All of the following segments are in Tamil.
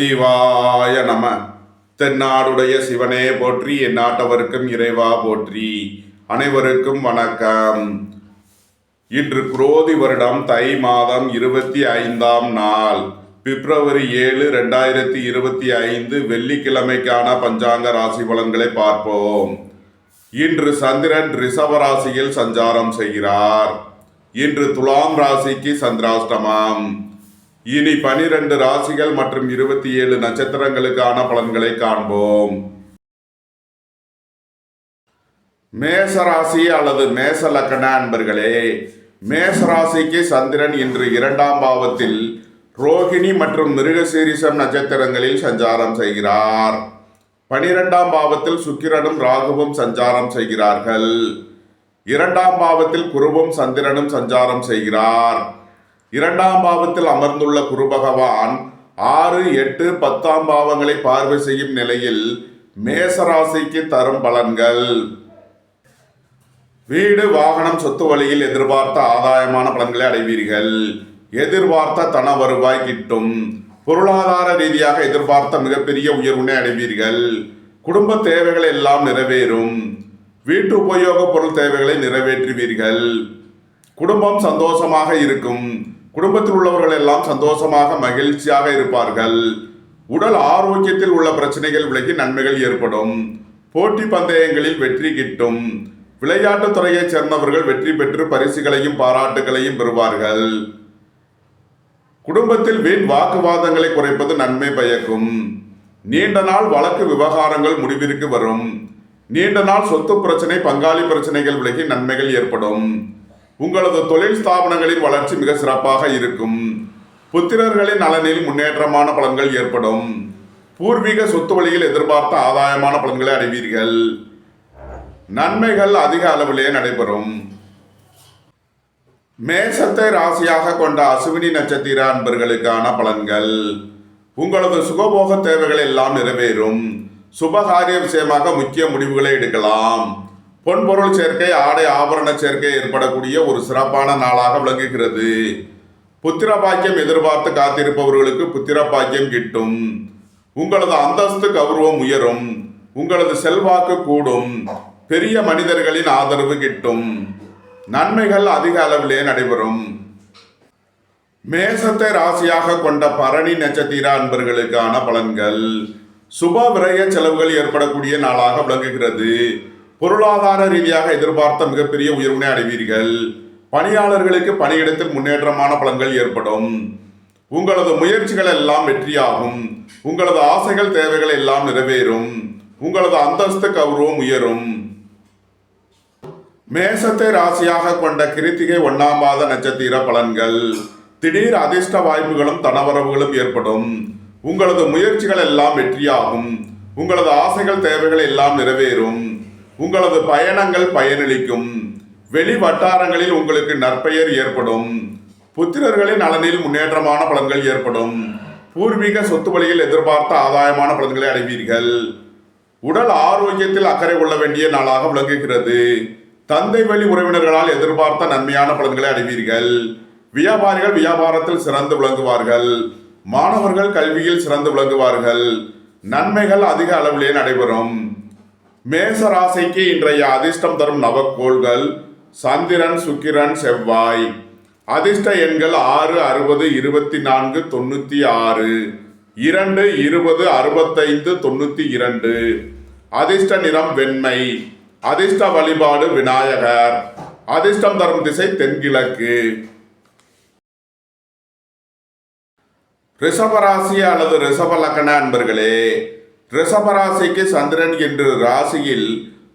சிவாய நம. தென்னாடுடைய சிவனே போற்றி, எந்நாட்டவருக்கும் இறைவா போற்றி. அனைவருக்கும் வணக்கம். இன்று குரோதி வருடம் தை மாதம் 25ஆம் நாள், பிப்ரவரி 7, 2025 வெள்ளிக்கிழமைக்கான பஞ்சாங்க ராசி பலன்களை பார்ப்போம். இன்று சந்திரன் ரிஷப ராசியில் சஞ்சாரம் செய்கிறார். இன்று துலாம் ராசிக்கு சந்திராஷ்டமம். இனி 12 ராசிகள் மற்றும் 27 நட்சத்திரங்களுக்கான பலன்களை காண்போம். மேச ராசி அல்லது மேச லக்கண அன்பர்களே, மேச ராசிக்கு சந்திரன் இன்று 2ஆம் பாவத்தில் ரோகிணி மற்றும் மிருகசீரிஷம் நட்சத்திரங்களில் சஞ்சாரம் செய்கிறார். 12ஆம் பாவத்தில் சுக்கிரனும் ராகுவும் சஞ்சாரம் செய்கிறார்கள். 2ஆம் பாவத்தில் குருவும் சந்திரனும் சஞ்சாரம் செய்கிறார். 2ஆம் பாவத்தில் அமர்ந்துள்ள குரு பகவான் 6, 8, 10ஆம் பாவங்களை பார்வை செய்யும் நிலையில் மேசராசிக்கு தரும் பலன்கள்: வீடு, வாகனம், சொத்து வழியில் எதிர்பார்த்த ஆதாயமான பலன்களை அடைவீர்கள். எதிர்பார்த்த தன வருவாய் கிட்டும். பொருளாதார ரீதியாக எதிர்பார்த்த மிகப்பெரிய உயர்வினை அடைவீர்கள். குடும்ப தேவைகள் எல்லாம் நிறைவேறும். வீட்டு உபயோக பொருள் தேவைகளை நிறைவேற்றுவீர்கள். குடும்பம் சந்தோஷமாக இருக்கும். குடும்பத்தில் உள்ளவர்கள் எல்லாம் சந்தோஷமாக மகிழ்ச்சியாக இருப்பார்கள். உடல் ஆரோக்கியத்தில் உள்ள பிரச்சனைகள் விலகி நன்மைகள் ஏற்படும். போட்டி பந்தயங்களில் வெற்றி கிட்டும். விளையாட்டுத் துறையைச் சேர்ந்தவர்கள் வெற்றி பெற்று பரிசுகளையும் பாராட்டுகளையும் பெறுவார்கள். குடும்பத்தில் வீண் வாக்குவாதங்களை குறைப்பது நன்மை பயக்கும். நீண்ட நாள் வழக்கு விவகாரங்கள் முடிவிற்கு வரும். நீண்ட நாள் சொத்து பிரச்சனை, பங்காளி பிரச்சனைகள் விலகி நன்மைகள் ஏற்படும். உங்களது தொழில் ஸ்தாபனங்களின் வளர்ச்சி மிக சிறப்பாக இருக்கும். புத்திரர்களின் நலனில் முன்னேற்றமான பலன்கள் ஏற்படும். பூர்வீக சொத்து வழியில் எதிர்பார்த்த ஆதாயமான பலன்களை அடைவீர்கள். நன்மைகள் அதிக அளவிலே நடைபெறும். மேசத்தை ராசியாக கொண்ட அசுவினி நட்சத்திர அன்பர்களுக்கான பலன்கள்: உங்களது சுகபோக தேவைகள் எல்லாம் நிறைவேறும். சுபகாரிய விஷயமாக முக்கிய முடிவுகளை எடுக்கலாம். பொன்பொருள் சேர்க்கை, ஆடை ஆபரண சேர்க்கை ஏற்படக்கூடிய ஒரு சிறப்பான நாளாக விளங்குகிறது. புத்திர பாக்கியம் எதிர்பார்த்து காத்திருப்பவர்களுக்கு புத்திர பாக்கியம் கிட்டும். உங்களது அந்தஸ்து கௌரவம் உயரும். உங்களது செல்வாக்கு கூடும். பெரிய மனிதர்களின் ஆதரவு கிட்டும். நன்மைகள் அதிக அளவிலே நடைபெறும். மேசத்தை ராசியாக கொண்ட பரணி நட்சத்திர அன்பர்களுக்கான பலன்கள்: சுப விரய செலவுகள் ஏற்படக்கூடிய நாளாக விளங்குகிறது. பொருளாதார ரீதியாக எதிர்பார்த்த மிகப்பெரிய உயர்வினை அடைவீர்கள். பணியாளர்களுக்கு பணியிடத்தில் முன்னேற்றமான பலன்கள் ஏற்படும். உங்களது முயற்சிகள் எல்லாம் வெற்றியாகும். உங்களது ஆசைகள், தேவைகள் எல்லாம் நிறைவேறும். உங்களது அந்தஸ்து கௌரவம் உயரும். மேசத்தை ராசியாக கொண்ட கிருத்திகை 1ஆம் பாத நட்சத்திர பலன்கள்: திடீர் அதிர்ஷ்ட வாய்ப்புகளும் தனவரவுகளும் ஏற்படும். உங்களது முயற்சிகள் எல்லாம் வெற்றியாகும். உங்களது ஆசைகள், தேவைகள் எல்லாம் நிறைவேறும். உங்களது பயணங்கள் பயனளிக்கும். வெளி வட்டாரங்களில் உங்களுக்கு நற்பெயர் ஏற்படும். புத்திரர்களின் நலனில் முன்னேற்றமான பலன்கள் ஏற்படும். பூர்வீக சொத்து வழியில் எதிர்பார்த்த ஆதாயமான பலன்களை அடைவீர்கள். உடல் ஆரோக்கியத்தில் அக்கறை கொள்ள வேண்டிய நாளாக விளங்குகிறது. தந்தை வழி உறவினர்களால் எதிர்பார்த்த நன்மையான பலன்களை அடைவீர்கள். வியாபாரிகள் வியாபாரத்தில் சிறந்து விளங்குவார்கள். மாணவர்கள் கல்வியில் சிறந்து விளங்குவார்கள். நன்மைகள் அதிக அளவிலே நடைபெறும். மேச ராசிக்கு இன்றைய அதிர்ஷ்டம் தரும் நவக்கோள்கள்: சந்திரன், சுக்கிரன், செவ்வாய். அதிர்ஷ்ட எண்கள் 6, 60, 24, 96, 2, 20, 65, 92. அதிர்ஷ்ட நிறம் வெண்மை. அதிர்ஷ்ட வழிபாடு விநாயகர். அதிர்ஷ்டம் தரும் திசை தென்கிழக்கு. ரிஷபராசி அல்லது ரிஷப லக்கண அன்பர்களே, ரிஷபராசிக்கு சந்திரன் இன்று ராசியில்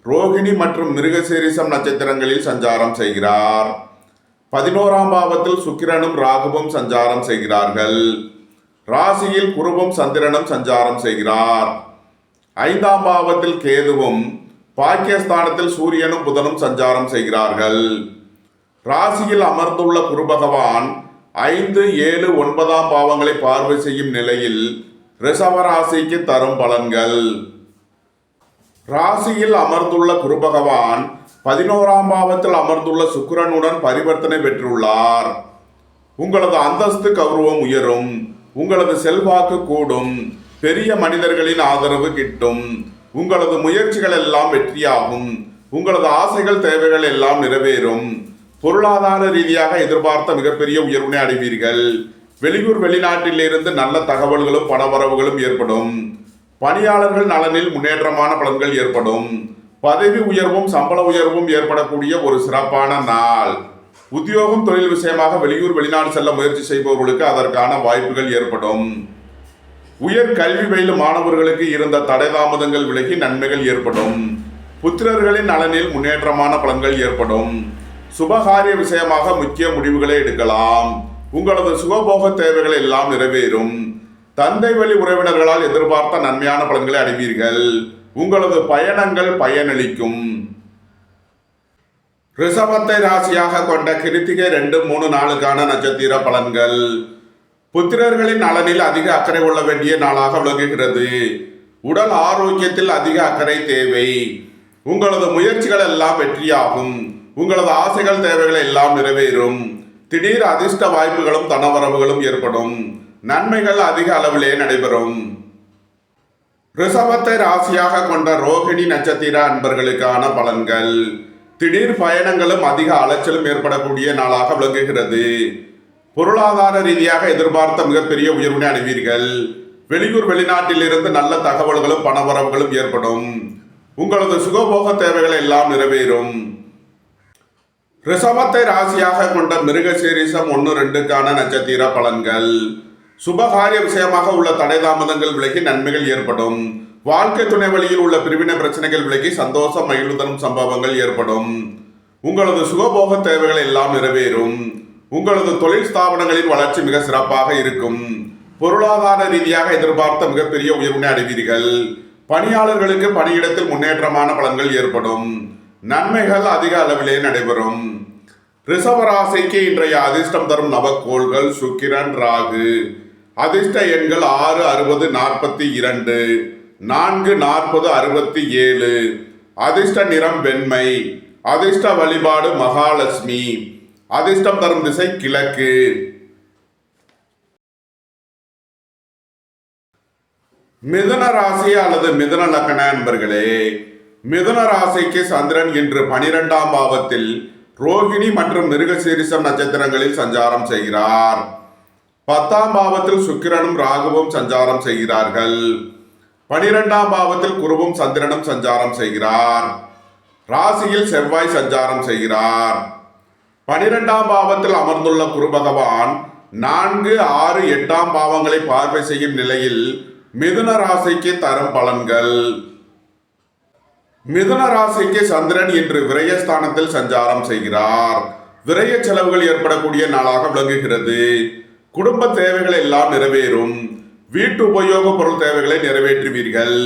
ரோகிணி மற்றும் மிருகசீரிஷம் நட்சத்திரங்களில் சஞ்சாரம் செய்கிறார். 11ஆம் பாவத்தில் சுக்கிரனும் ராகுவும் சஞ்சாரம் செய்கிறார்கள். ராசியில் குருவும் சந்திரனும் சஞ்சாரம் செய்கிறார். 5ஆம் பாவத்தில் கேதுவும், பாக்கியஸ்தானத்தில் சூரியனும் புதனும் சஞ்சாரம் செய்கிறார்கள். ராசியில் அமர்ந்துள்ள குரு பகவான் 5, 7, 9ஆம் பாவங்களை பார்வை செய்யும் நிலையில் ரிஷபராசிக்கு தரும் பலன்கள்: ராசியில் அமர்ந்துள்ள குரு பகவான் 11ஆம் பாவத்தில் அமர்ந்துள்ள சுக்கிரனுடன் பரிவர்த்தனை பெற்றுள்ளார். உங்களது அந்தஸ்து கௌரவம் உயரும். உங்களது செல்வாக்கு கூடும். பெரிய மனிதர்களின் ஆதரவு கிட்டும். உங்களது முயற்சிகள் எல்லாம் வெற்றியாகும். உங்களது ஆசைகள் தேவைகள் எல்லாம் நிறைவேறும். பொருளாதார ரீதியாக எதிர்பார்த்த மிகப்பெரிய உயர்வினை அடைவீர்கள். வெளியூர் வெளிநாட்டில் இருந்து நல்ல தகவல்களும் பணவரவுகளும் ஏற்படும். பணியாளர்கள் நலனில் முன்னேற்றமான பலன்கள் ஏற்படும். பதவி உயர்வும் சம்பள உயர்வும் ஏற்படக்கூடிய ஒரு சிறப்பான நாள். உத்தியோகம் தொழில் விஷயமாக வெளியூர் வெளிநாடு செல்ல முயற்சி செய்பவர்களுக்கு அதற்கான வாய்ப்புகள் ஏற்படும். உயர் கல்வி பயிலும் மாணவர்களுக்கு இருந்த தடை தாமதங்கள் விலகி நன்மைகள் ஏற்படும். புத்திரர்களின் நலனில் முன்னேற்றமான பலன்கள் ஏற்படும். சுபகாரிய விஷயமாக முக்கிய முடிவுகளை எடுக்கலாம். உங்களது சுகபோக தேவைகள் எல்லாம் நிறைவேறும். தந்தை வழி உறவினர்களால் எதிர்பார்த்த நன்மையான பலன்களை அடைவீர்கள். உங்களது பயணங்கள் பயனளிக்கும். ரிஷபத்தை ராசியாக கொண்ட கிருத்திகை 2, 3, 4 நட்சத்திர பலன்கள். புத்திரர்களின் நலனில் அதிக அக்கறை கொள்ள வேண்டிய நாளாக விளங்குகிறது. உடல் ஆரோக்கியத்தில் அதிக அக்கறை தேவை. உங்களது முயற்சிகள் எல்லாம் வெற்றியாகும். உங்களது ஆசைகள் தேவைகள் எல்லாம் நிறைவேறும். திடீர் அதிர்ஷ்ட வாய்ப்புகளும் தனவரவுகளும் ஏற்படும். நன்மைகள் அதிக அளவிலே நடைபெறும். ரிஷபத்தை ராசியாக கொண்ட ரோகிணி நட்சத்திர அன்பர்களுக்கான பலன்கள். திடீர் பயணங்களும் அதிக அலைச்சலும் ஏற்படக்கூடிய நாளாக விளங்குகிறது. பொருளாதார ரீதியாக எதிர்பார்த்த மிகப்பெரிய உயர்வினை அடைவீர்கள். வெளியூர் வெளிநாட்டில் இருந்து நல்ல தகவல்களும் பணவரவுகளும் ஏற்படும். உங்களது சுகபோக தேவைகள் எல்லாம் நிறைவேறும். ரிஷபத்தை ராசியாக கொண்ட மிருகசீரிஷம் 1, 2 நட்சத்திர பலன்கள். சுபகாரிய விஷயமாக உள்ள தடை தாமதங்கள் விலகி நன்மைகள் ஏற்படும். வாழ்க்கை துணை வழியில் உள்ள பிரிவினை பிரச்சனைகள் விலகி சந்தோஷம் மகிழ்வு தரும் சம்பவங்கள் ஏற்படும். உங்களது சுகபோக தேவைகள் எல்லாம் நிறைவேறும். உங்களது தொழில் ஸ்தாபனங்களின் வளர்ச்சி மிக சிறப்பாக இருக்கும். பொருளாதார ரீதியாக எதிர்பார்த்த மிகப்பெரிய உயர்வினை அடைவீர்கள். பணியாளர்களுக்கு பணியிடத்தில் முன்னேற்றமான பலன்கள் ஏற்படும். நன்மைகள் அதிக அளவிலே நடைபெறும். ரிஷபராசிக்கு இன்றைய அதிர்ஷ்டம் தரும் நவக்கோள்கள் சுக்கிரன், ராகு. அதிர்ஷ்ட எண்கள் 6, 60, 42, 4, 40, 67. அதிர்ஷ்ட நிறம் வெண்மை. அதிர்ஷ்ட வழிபாடு மகாலட்சுமி. அதிர்ஷ்டம் தரும் திசை கிழக்கு. மிதுன ராசி அல்லது மிதுன லக்ன அன்பர்களே, மிதுன ராசிக்கு சந்திரன் இன்று 12ஆம் பாவத்தில் ரோகிணி மற்றும் மிருகசீரிஷம் நட்சத்திரங்களில் சஞ்சாரம் செய்கிறார். 10ஆம் பாவத்தில் சுக்கிரனும் ராகுவும் சஞ்சாரம் செய்கிறார்கள். 12ஆம் பாவத்தில் குருவும் சந்திரனும் சஞ்சாரம் செய்கிறார். ராசியில் செவ்வாய் சஞ்சாரம் செய்கிறார். 12ஆம் பாவத்தில் அமர்ந்துள்ள குரு பகவான் 4, 6, 8ஆம் பாவங்களை பார்வை செய்யும் நிலையில் மிதுன ராசிக்கு தரும் பலன்கள். மிதுன ராசிக்கு சந்திரன் இன்று விரயஸ்தானத்தில் சஞ்சாரம் செய்கிறார். விரய செலவுகள் ஏற்படக்கூடிய நாளாக விளங்குகிறது. குடும்ப தேவைகள் எல்லாம் நிறைவேறும். வீட்டு உபயோக பொருள் தேவைகளை நிறைவேற்றுவீர்கள்.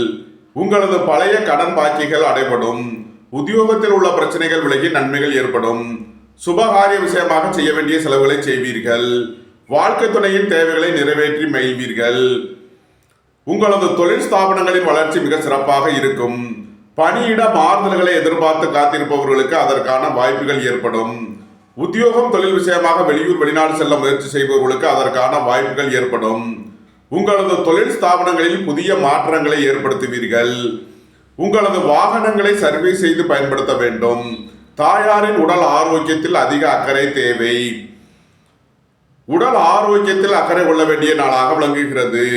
உங்களது பழைய கடன் பாக்கிகள் அடைபடும். உத்தியோகத்தில் உள்ள பிரச்சனைகள் விலகி நன்மைகள் ஏற்படும். சுபகாரிய விஷயமாக செய்ய வேண்டிய செலவுகளை செய்வீர்கள். வாழ்க்கை துணையின் தேவைகளை நிறைவேற்றி மகிழ்வீர்கள். உங்களது தொழில் ஸ்தாபனங்களின் வளர்ச்சி மிக சிறப்பாக இருக்கும். பணியிட மாறுதல்களை எதிர்பார்த்து காத்திருப்பவர்களுக்கு அதற்கான வாய்ப்புகள் ஏற்படும். உத்தியோகம் தொழில் விஷயமாக வெளியூர் வெளிநாடு செல்ல முயற்சி செய்பவர்களுக்கு அதற்கான வாய்ப்புகள் ஏற்படும். உங்களது தொழில் ஸ்தாபனங்களில் புதிய மாற்றங்களை ஏற்படுத்துவீர்கள். உங்களது வாகனங்களை சர்வீஸ் செய்து பயன்படுத்த வேண்டும். தாயாரின் உடல் ஆரோக்கியத்தில் அதிக அக்கறை தேவை. உடல் ஆரோக்கியத்தில் அக்கறை கொள்ள வேண்டிய நாளாக விளங்குகிறது.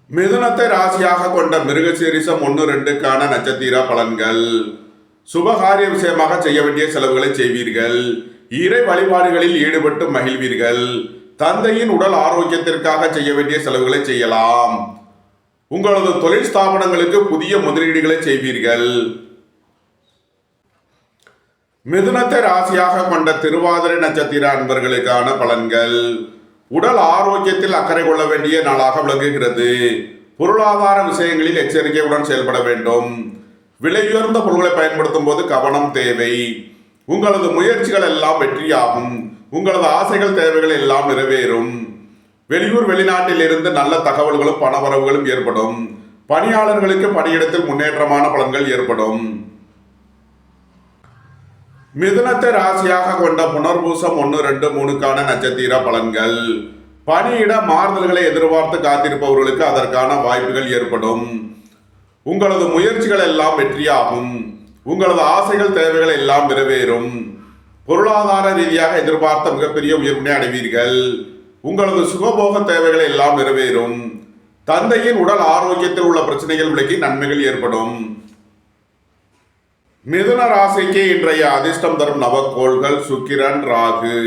மிதுனத்தை ராசியாக கொண்ட மிருகசீரிஷம் 1, 2 நட்சத்திர பலன்கள். சுபகாரிய விஷயமாக செய்ய வேண்டிய செலவுகளை செய்வீர்கள். இறை வழிபாடுகளில் ஈடுபட்டு மகிழ்வீர்கள். தந்தையின் உடல் ஆரோக்கியத்திற்காக செய்ய வேண்டிய செலவுகளை செய்யலாம். உங்களது தொழில் ஸ்தாபனங்களுக்கு புதிய முதலீடுகளை செய்வீர்கள். மிதுனத்தை ராசியாக கொண்ட திருவாதிரை நட்சத்திர அன்பர்களுக்கான பலன்கள். உடல் ஆரோக்கியத்தில் அக்கறை கொள்ள வேண்டிய நாளாக விளங்குகிறது. பொருளாதார விஷயங்களில் எச்சரிக்கையுடன் செயல்பட வேண்டும். விலையுயர்ந்த பொருட்களை பயன்படுத்தும் போது கவனம் தேவை. உங்களது முயற்சிகள் எல்லாம் வெற்றியாகும். உங்களது ஆசைகள் தேவைகள் எல்லாம் நிறைவேறும். வெளியூர் வெளிநாட்டில் இருந்து நல்ல தகவல்களும் பணவரவுகளும் ஏற்படும். பணியாளர்களுக்கு பணியிடத்தில் முன்னேற்றமான பலன்கள் ஏற்படும். மிதுனத்தை ராசியாக கொண்ட புனர்பூசம் 1, 2, 3 நட்சத்திர பலன்கள். பணியிட மாறுதல்களை எதிர்பார்த்து காத்திருப்பவர்களுக்கு அதற்கான வாய்ப்புகள் ஏற்படும். உங்களது முயற்சிகள் எல்லாம் வெற்றியாகும். உங்களது ஆசைகள் தேவைகள் எல்லாம் நிறைவேறும். பொருளாதார ரீதியாக எதிர்பார்த்த மிகப்பெரிய உயர்வினை அடைவீர்கள். உங்களது சுகபோக தேவைகள் எல்லாம் நிறைவேறும். தந்தையின் உடல் ஆரோக்கியத்தில் உள்ள பிரச்சனைகள் விலகி நன்மைகள் ஏற்படும். மிதுன ராசிக்கு இன்றைய அதிர்ஷ்டம் தரும் நவக்கோள்கள் சுக்கிரன், ராகு.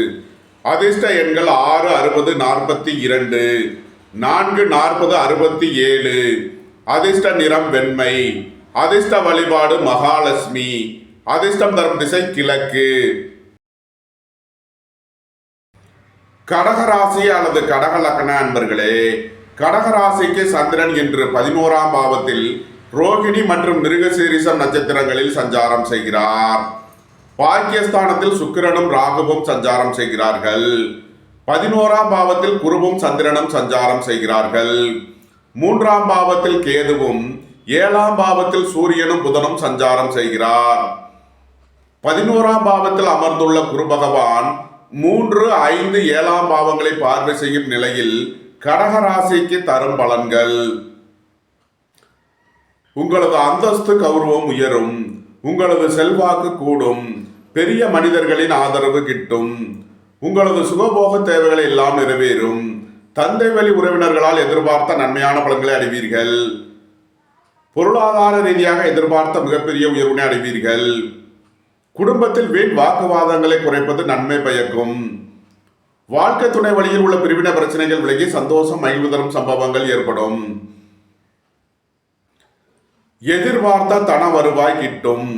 அதிர்ஷ்ட எண்கள் 6, 60, 42, 4, 40, 67. அதிர்ஷ்ட நிறம் வெண்மை. அதிர்ஷ்ட வழிபாடு மகாலட்சுமி. அதிர்ஷ்டம் தரும் திசை கிழக்கு. கடகராசி அல்லது கடக லக்ன அன்பர்களே, கடகராசிக்கு சந்திரன் இன்று 11ஆம் பாவத்தில் ரோகிணி மற்றும் மிருகசீரிசம் நட்சத்திரங்களில் சஞ்சாரம் செய்கிறார். பாக்கியஸ்தானத்தில் சுக்கிரனும் ராகுவும் சஞ்சாரம் செய்கிறார்கள். 11ஆம் பாவத்தில் குருவும் சந்திரனும் சஞ்சாரம் செய்கிறார்கள். 3ஆம் பாவத்தில் கேதுவும் 7ஆம் பாவத்தில் சூரியனும் புதனும் சஞ்சாரம் செய்கிறார். 11ஆம் பாவத்தில் அமர்ந்துள்ள குரு பகவான் 3, 5, 7ஆம் பாவங்களை பார்வை செய்யும் நிலையில் கடகராசிக்கு தரும் பலன்கள்: உங்களது அந்தஸ்து கௌரவம் உயரும். உங்களது செல்வாக்கு கூடும். பெரிய மனிதர்களின் ஆதரவு கிட்டும். உங்களது சுகபோக தேவைகளை எல்லாம் நிறைவேறும். தந்தை வழி உறவினர்களால் எதிர்பார்த்த நன்மையான பலன்களை அடைவீர்கள். பொருளாதார ரீதியாக எதிர்பார்த்த மிகப்பெரிய உயர்வினை அடைவீர்கள். குடும்பத்தில் வீண் வாக்குவாதங்களை குறைப்பது நன்மை பயக்கும். வாழ்க்கை துணை வழியில் உள்ள பிரிவினை பிரச்சனைகள் விலகி சந்தோஷம் மகிழ்வு தரும் சம்பவங்கள் ஏற்படும். எதிர்பார்த்த தன வருவாய் கிட்டும்.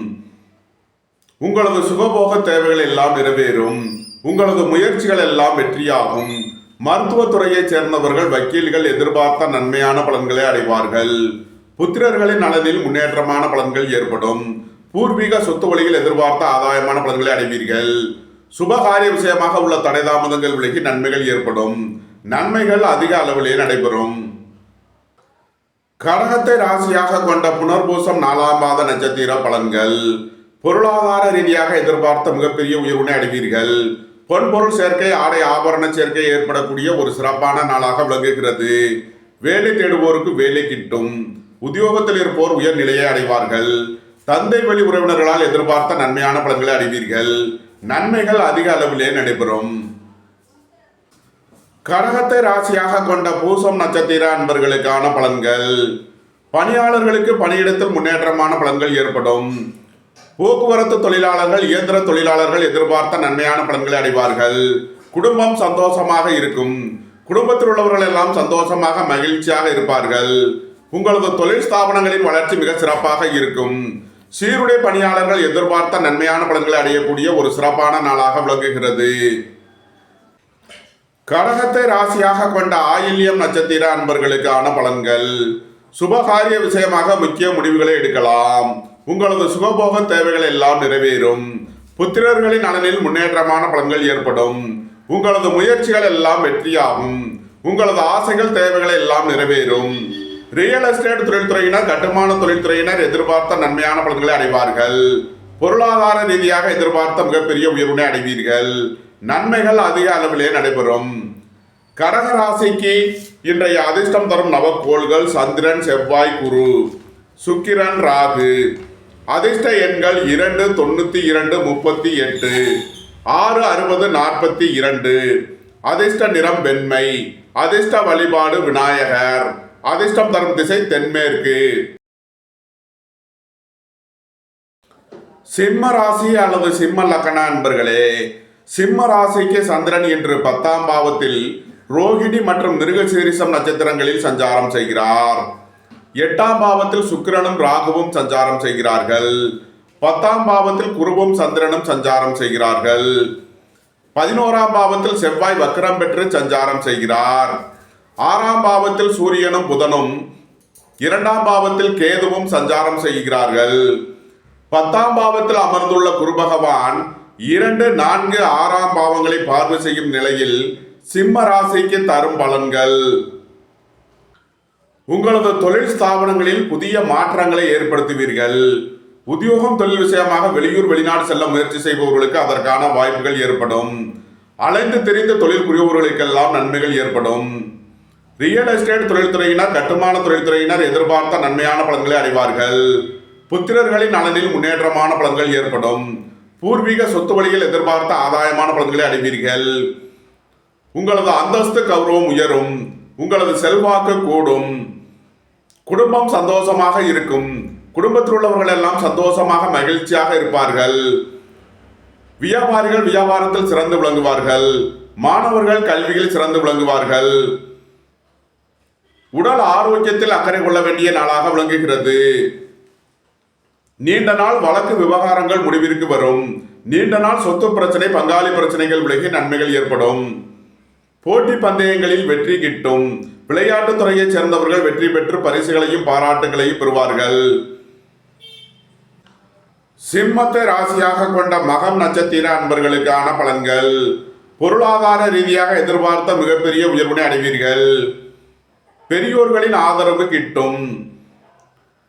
உங்களது சுகபோக தேவைகள் எல்லாம் நிறைவேறும். உங்களது முயற்சிகள் எல்லாம் வெற்றியாகும். மருத்துவத்துறையைச் சேர்ந்தவர்கள், வக்கீல்கள் எதிர்பார்த்த நன்மையான பலன்களை அடைவார்கள். புத்திரர்களின் நலனில் முன்னேற்றமான பலன்கள் ஏற்படும். பூர்வீக சொத்து வழியில் எதிர்பார்த்த ஆதாயமான பலன்களை அடைவீர்கள். சுபகாரிய விஷயமாக உள்ள தடை தாமதங்கள் விலகி நன்மைகள் ஏற்படும். நன்மைகள் அதிக அளவிலே நடைபெறும். கடகத்தை ராசியாக கொண்ட புனர்பூசம் 4ஆம் பாத நட்சத்திர பலன்கள்: பொருளாதார ரீதியாக எதிர்பார்த்த மிகப்பெரிய உயர்வினை அடைவீர்கள். பொன்பொருள் சேர்க்கை, ஆடை ஆபரண சேர்க்கை ஏற்படக்கூடிய ஒரு சிறப்பான நாளாக விளங்குகிறது. வேலை தேடுவோருக்கு வேலை கிட்டும். உத்தியோகத்தில் இருப்போர் உயர்நிலையை அடைவார்கள். தந்தை வழி உறவினர்களால் எதிர்பார்த்த நன்மையான பலன்களை அடைவீர்கள். நன்மைகள் அதிக அளவிலே நடைபெறும். கடகத்தை ராசியாக கொண்ட பூசம் நட்சத்திர அன்பர்களுக்கான பலன்கள்: பணியாளர்களுக்கு பணியிடத்தில் முன்னேற்றமான பலன்கள் ஏற்படும். போக்குவரத்து தொழிலாளர்கள், இயந்திர தொழிலாளர்கள் எதிர்பார்த்த நன்மையான பலன்களை அடைவார்கள். குடும்பம் சந்தோஷமாக இருக்கும். குடும்பத்தில் உள்ளவர்கள் எல்லாம் சந்தோஷமாக மகிழ்ச்சியாக இருப்பார்கள். உங்களது தொழில் ஸ்தாபனங்களின் வளர்ச்சி மிக சிறப்பாக இருக்கும். சீருடை பணியாளர்கள் எதிர்பார்த்த நன்மையான பலன்களை அடையக்கூடிய ஒரு சிறப்பான நாளாக விளங்குகிறது. கடகத்தை ராசியாக கொண்ட ஆயில்யம் நட்சத்திர அன்பர்களுக்கான பலன்கள்: சுபகாரிய விஷயமாக முக்கிய முடிவுகளை எடுக்கலாம். உங்களது சுகபோக தேவைகள் எல்லாம் நிறைவேறும். புத்திரர்களின் நலனில் முன்னேற்றமான பலன்கள் ஏற்படும். உங்களது முயற்சிகள் எல்லாம் வெற்றியாகும். உங்களது ஆசைகள் தேவைகள் எல்லாம் நிறைவேறும். ரியல் எஸ்டேட் தொழில்துறையினர், கட்டுமான தொழில்துறையினர் எதிர்பார்த்த நன்மையான பலன்களை அடைவார்கள். பொருளாதார ரீதியாக எதிர்பார்த்த மிகப்பெரிய உயர்வினை அடைவீர்கள். நன்மைகள் அதிக அளவிலே நடைபெறும். கடக ராசிக்கு இன்றைய அதிர்ஷ்டம் தரும் நவக்கோள்கள் சந்திரன், செவ்வாய், குரு. சுக்கிரன், ராகு. அதிர்ஷ்ட எண்கள் 2, 92, 38, 6, 60, 42. அதிர்ஷ்ட நிறம் வெண்மை. அதிர்ஷ்ட வழிபாடு விநாயகர். அதிர்ஷ்டம் தரும் திசை தென்மேற்கு. சிம்ம ராசி அல்லது சிம்ம லக்ன அன்பர்களே, சிம்ம ராசிக்கு சந்திரன் இன்று 10ஆம் பாவத்தில் ரோகிணி மற்றும் மிருகசீரிசம் நட்சத்திரங்களில் சஞ்சாரம் செய்கிறார். 8ஆம் பாவத்தில் சுக்கிரனும் ராகுவும் சஞ்சாரம் செய்கிறார்கள். 10ஆம் பாவத்தில் குருவும் சந்திரனும் சஞ்சாரம் செய்கிறார்கள். 11ஆம் பாவத்தில் செவ்வாய் வக்ரம் பெற்று சஞ்சாரம் செய்கிறார். 6ஆம் பாவத்தில் சூரியனும் புதனும், 2ஆம் பாவத்தில் கேதுவும் சஞ்சாரம் செய்கிறார்கள். 10ஆம் பாவத்தில் அமர்ந்துள்ள குரு பகவான் 2, 4, 6ஆம் பாவங்களை பார்வை செய்யும் நிலையில் சிம்ம ராசிக்கு தரும் பலன்கள்: உங்களது தொழில் ஸ்தாபனங்களில் புதிய மாற்றங்களை ஏற்படுத்துவீர்கள். உத்தியோகம் தொழில் விஷயமாக வெளியூர் வெளிநாடு செல்ல முயற்சி செய்பவர்களுக்கு அதற்கான வாய்ப்புகள் ஏற்படும். அலைந்து திரிந்த தொழில் புரிபவர்களுக்கெல்லாம் நன்மைகள் ஏற்படும். ரியல் எஸ்டேட் தொழில்துறையினர், கட்டுமான தொழில்துறையினர் எதிர்பார்த்த நன்மையான பலன்களை அடைவார்கள். புத்திரர்களின் நலனில் முன்னேற்றமான பலன்கள் ஏற்படும். பூர்வீக சொத்து வழியில் எதிர்பார்த்த ஆதாயமான பலன்களை அடைவீர்கள். உங்களது அந்தஸ்து கௌரவம் உயரும். உங்களது செல்வாக்கு கூடும். குடும்பம் சந்தோஷமாக இருக்கும். குடும்பத்தில் உள்ளவர்கள் எல்லாம் சந்தோஷமாக மகிழ்ச்சியாக இருப்பார்கள். வியாபாரிகள் வியாபாரத்தில் சிறந்து விளங்குவார்கள். மாணவர்கள் கல்வியில் சிறந்து விளங்குவார்கள். உடல் ஆரோக்கியத்தில் அக்கறை கொள்ள வேண்டிய நாளாக விளங்குகிறது. நீண்ட நாள் வழக்கு விவகாரங்கள் முடிவிற்கு வரும். நீண்ட நாள் சொத்து பிரச்சனை, பங்காளி பிரச்சனைகள் விலகி நன்மைகள் ஏற்படும். போட்டி பந்தயங்களில் வெற்றி கிட்டும். விளையாட்டுத் துறையைச் சேர்ந்தவர்கள் வெற்றி பெற்று பரிசுகளையும் பாராட்டுகளையும் பெறுவார்கள். சிம்மத்தை ராசியாக கொண்ட மகம் நட்சத்திர அன்பர்களுக்கான பலன்கள். பொருளாதார ரீதியாக எதிர்பார்த்த மிகப்பெரிய உயர்வினை அடைவீர்கள். பெரியோர்களின் ஆதரவு கிட்டும்.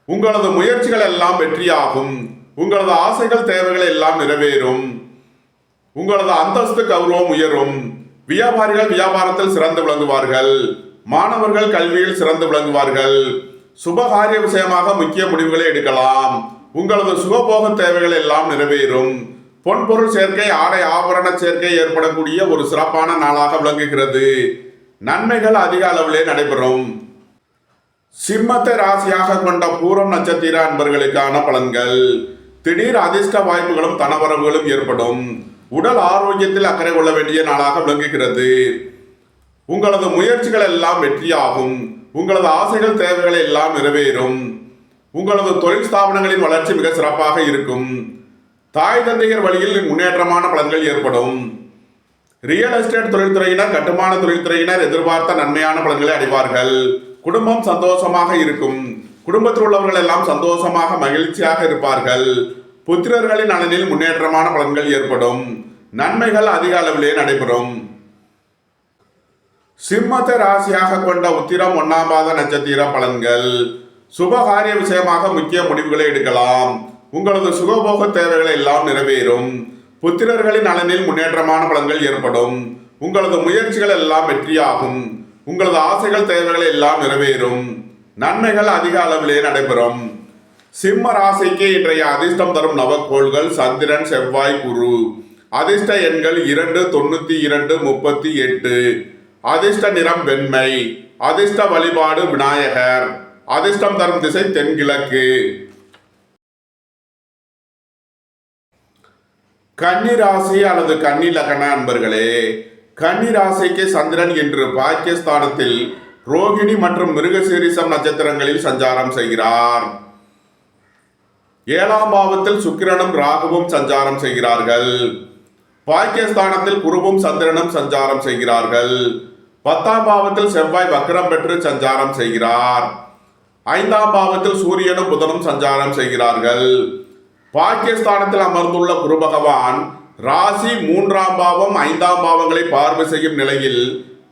உங்களது முயற்சிகள் எல்லாம் வெற்றியாகும். உங்களது ஆசைகள் தேவைகள் எல்லாம் நிறைவேறும். உங்களது அந்தஸ்து கௌரவம் உயரும். வியாபாரிகள் வியாபாரத்தில் சிறந்து விளங்குவார்கள். மாணவர்கள் கல்வியில் சிறந்து விளங்குவார்கள். சுபகாரிய விஷயமாக முக்கிய முடிவுகளை எடுக்கலாம். உங்களது சுகபோக தேவைகள் எல்லாம் நிறைவேறும். பொன்பொருள் சேர்க்கை, ஆடை ஆபரண சேர்க்கை ஏற்படக்கூடிய ஒரு சிறப்பான நாளாக விளங்குகிறது. நன்மைகள் அதிக அளவிலே நடைபெறும். சிம்மத்தை ராசியாக கொண்ட பூரம் நட்சத்திர அன்பர்களுக்கான பலன்கள். திடீர் அதிர்ஷ்ட வாய்ப்புகளும் தனவரவுகளும் ஏற்படும். உடல் ஆரோக்கியத்தில் அக்கறை கொள்ள வேண்டிய நாளாக விளங்குகிறது. உங்களது முயற்சிகள் எல்லாம் வெற்றியாகும். உங்களது ஆசைகள் தேவைகள் எல்லாம் நிறைவேறும். உங்களது தொழில் ஸ்தாபனங்களின் வளர்ச்சி மிக சிறப்பாக இருக்கும். தாய் தந்தையர் வழியில் முன்னேற்றமான பலன்கள் ஏற்படும். ரியல் எஸ்டேட் தொழில்துறையினர், கட்டுமான தொழில்துறையினர் எதிர்பார்த்த நன்மையான பலன்களை அடைவார்கள். குடும்பம் சந்தோஷமாக இருக்கும். குடும்பத்தில் உள்ளவர்கள் எல்லாம் சந்தோஷமாக மகிழ்ச்சியாக இருப்பார்கள். புத்திரர்களின் நலனில் முன்னேற்றமான பலன்கள் ஏற்படும். நன்மைகள் அதிக அளவிலே நடைபெறும். சிம்மத்தை ராசியாக கொண்ட உத்திரம் 1ஆம் பாத நட்சத்திர பலன்கள். சுபகாரிய விஷயமாக முக்கிய முடிவுகளை எடுக்கலாம். உங்களது சுகபோக தேவைகள் எல்லாம் நிறைவேறும். புத்திரர்களின் நலனில் முன்னேற்றமான பலன்கள் ஏற்படும். உங்களது முயற்சிகள் எல்லாம் வெற்றியாகும். உங்களது ஆசைகள் தேவைகள் எல்லாம் நிறைவேறும். நன்மைகள் அதிக அளவிலே நடைபெறும். சிம்ம ராசிக்கு இன்றைய அதிர்ஷ்டம் தரும் நவக்கோள்கள் சந்திரன், செவ்வாய், குரு. அதிர்ஷ்ட எண்கள் 2, 92, 38. அதிர்ஷ்ட நிறம் வெண்மை. அதிர்ஷ்ட வழிபாடு விநாயகர். அதிர்ஷ்டம் தரும் திசை தென்கிழக்கு. கன்னி ராசி அல்லது கன்னி லக்ன அன்பர்களே, கன்னி ராசிக்கு சந்திரன் இன்று பாக்கியஸ்தானத்தில் ரோகிணி மற்றும் மிருகசீரிசம் நட்சத்திரங்களில் சஞ்சாரம் செய்கிறார். 7ஆம் பாவத்தில் சுக்கிரனும் ராகுவும் சஞ்சாரம் செய்கிறார்கள். பாக்கியஸ்தானத்தில் குருவும் சந்திரனும் சஞ்சாரம் செய்கிறார்கள். 10ஆம் பாவத்தில் செவ்வாய் வக்ரம் பெற்று சஞ்சாரம் செய்கிறார். 5ஆம் பாவத்தில் சூரியனும் புதனும் சஞ்சாரம் செய்கிறார்கள். பாக்கியஸ்தானத்தில் அமர்ந்துள்ள குரு பகவான் ராசி 3ஆம் பாவம் 5ஆம் பாவங்களை பார்வை செய்யும் நிலையில்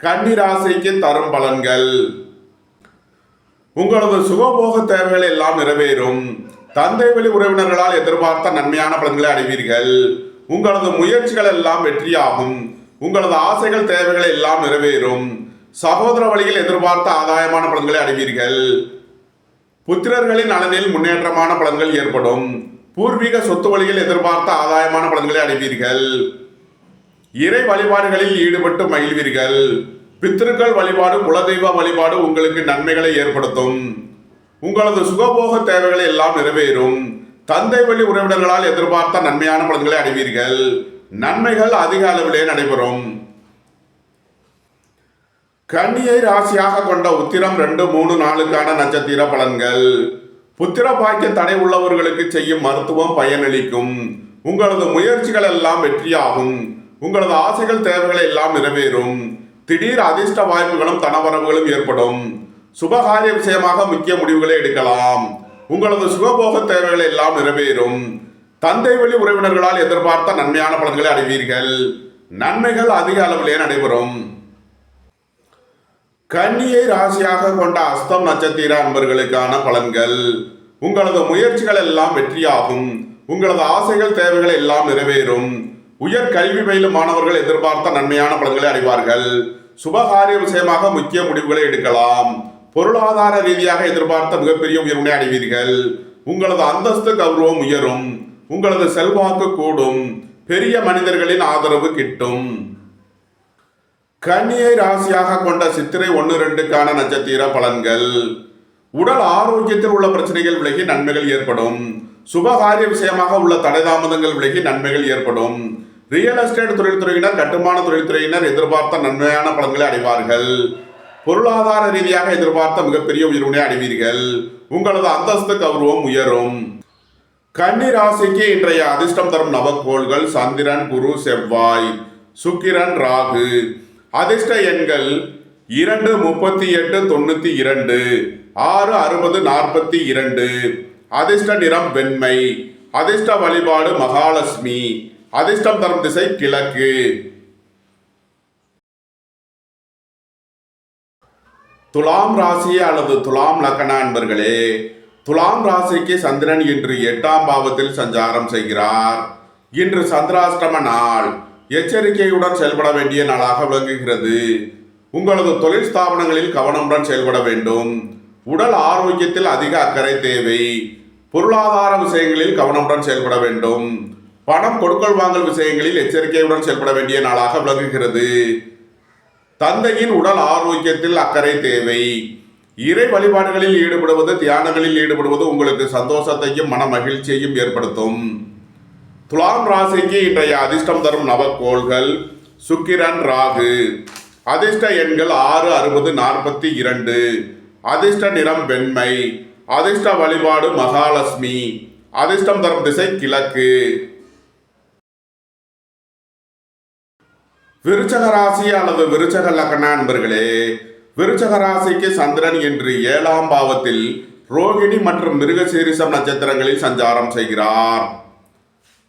கன்னி ராசிக்கு தரும் பலன்கள். உங்களது சுகபோக தேவைகள் எல்லாம் நிறைவேறும். தந்தை வழி உறவினர்களால் எதிர்பார்த்த நன்மையான பலன்களை அடைவீர்கள். உங்களது முயற்சிகள் எல்லாம் வெற்றியாகும். உங்களது ஆசைகள் தேவைகள் எல்லாம் நிறைவேறும். சகோதர வழியில் எதிர்பார்த்த ஆதாயமான பலன்களை அடைவீர்கள். புத்திரர்களின் நலனில் முன்னேற்றமான பலன்கள் ஏற்படும். பூர்வீக சொத்து வழியில் எதிர்பார்த்த ஆதாயமான பலன்களை அடைவீர்கள். இறை வழிபாடுகளில் ஈடுபட்டு மகிழ்வீர்கள். பித்திருக்கள் வழிபாடு, குலதெய்வ வழிபாடு உங்களுக்கு நன்மைகளை ஏற்படுத்தும். உங்களது சுகபோக தேவைகளை எல்லாம் நிறைவேறும். தந்தை வழி உறவினர்களால் எதிர்பார்த்த நன்மையான பலன்களை அடைவீர்கள். நன்மைகள் அதிக அளவிலே நடைபெறும். கன்னியை ராசியாக கொண்ட உத்திரம் 2, 3, 4க்கான நட்சத்திர பலன்கள். புத்திர பாக்கிய தடை உள்ளவர்களுக்கு செய்யும் மருத்துவம் பயனளிக்கும். உங்களது முயற்சிகள் எல்லாம் வெற்றியாகும். உங்களது ஆசைகள் தேவைகள் எல்லாம் நிறைவேறும். திடீர் அதிர்ஷ்ட வாய்ப்புகளும் தனவரவுகளும் ஏற்படும். சுபகாரிய விஷயமாக முக்கிய முடிவுகளை எடுக்கலாம். உங்களது சுகபோக தேவைகள் எல்லாம் நிறைவேறும். தந்தை வழி உறவினர்களால் எதிர்பார்த்த நன்மையான பலன்களை அடைவீர்கள். நன்மைகள் அதிக அளவிலே நடைபெறும். கன்னியை ராசியாக கொண்ட அஸ்தம் நட்சத்திர அன்பர்களுக்கான பலன்கள். உங்களது முயற்சிகள் எல்லாம் வெற்றியாகும். உங்களது ஆசைகள் தேவைகள் எல்லாம் நிறைவேறும். உயர் கல்வி பயிலும் மாணவர்கள் எதிர்பார்த்த நன்மையான பலன்களை அடைவார்கள். சுபகாரிய விஷயமாக முக்கிய முடிவுகளை எடுக்கலாம். பொருளாதார ரீதியாக எதிர்பார்த்த மிகப்பெரிய உயர்வினை அடைவீர்கள். உங்களது அந்தஸ்து கௌரவம் உயரும். உங்களது செல்வாக்கு கூடும். பெரிய மனிதர்களின் ஆதரவு கிட்டும். கன்னியை ராசியாக கொண்ட சித்திரை 1-2க்கான நட்சத்திர பலன்கள். உடல் ஆரோக்கியத்தில் உள்ள பிரச்சனைகள் விலகி நன்மைகள் ஏற்படும். சுபகாரிய விஷயமாக உள்ள தடை தாமதங்கள் விலகி நன்மைகள் ஏற்படும். ரியல் எஸ்டேட் தொழில்துறையினர், கட்டுமான தொழில்துறையினர் எதிர்பார்த்த நன்மையான பலன்களை அடைவார்கள். பொருளாதார ரீதியாக எதிர்பார்த்த மிகப்பெரிய உயர்வினை அடைவீர்கள். உங்களது அந்தஸ்து கௌரவம் உயரும். கன்னி ராசிக்கு இன்றைய அதிர்ஷ்டம் தரும் நவக்கோள்கள் சந்திரன், குரு, செவ்வாய், சுக்கிரன், ராகு. அதிர்ஷ்ட எண்கள் 2, 38, 92, 6, 60, 42. அதிர்ஷ்ட நிறம் வெண்மை. அதிர்ஷ்ட வழிபாடு மகாலட்சுமி. அதிர்ஷ்டம் தரும் திசை கிழக்கு. துலாம் ராசி அல்லது துலாம் லக்ன அன்பர்களே, துலாம் ராசிக்கு சந்திரன் இன்று 8ஆம் பாவத்தில் சஞ்சாரம் செய்கிறார். இன்று சந்திராஷ்டம நாள். எச்சரிக்கையுடன் செயல்பட வேண்டிய நாளாக விளங்குகிறது. உங்களது தொழில் ஸ்தாபனங்களில் கவனமுடன் செயல்பட வேண்டும். உடல் ஆரோக்கியத்தில் அதிக அக்கறை தேவை. பொருளாதார விஷயங்களில் கவனமுடன் செயல்பட வேண்டும். பணம் கொடுக்கல் வாங்கல் விஷயங்களில் எச்சரிக்கையுடன் செயல்பட வேண்டிய நாளாக விளங்குகிறது. தந்தையின் உடல் ஆரோக்கியத்தில் அக்கறை தேவை. இறை வழிபாடுகளில் ஈடுபடுவது, தியானங்களில் ஈடுபடுவது உங்களுக்கு சந்தோஷத்தையும் மன மகிழ்ச்சியையும் ஏற்படுத்தும். துலாம் ராசிக்கு இன்றைய அதிர்ஷ்டம் தரும் நவக்கோள்கள் சுக்கிரன், ராகு. அதிர்ஷ்ட எண்கள் 6, 60, 42. அதிர்ஷ்ட நிறம் வெண்மை. அதிர்ஷ்ட வழிபாடு மகாலட்சுமி. அதிர்ஷ்டம் தரும் திசை கிழக்கு. விருச்சக ராசி அல்லது விருச்சக லக்ன அன்பர்களே, விருச்சக ராசிக்கு சந்திரன் இன்று 7ஆம் பாவத்தில் ரோகிணி மற்றும் மிருகசீரிஷம் நட்சத்திரங்களில் சஞ்சாரம் செய்கிறார்.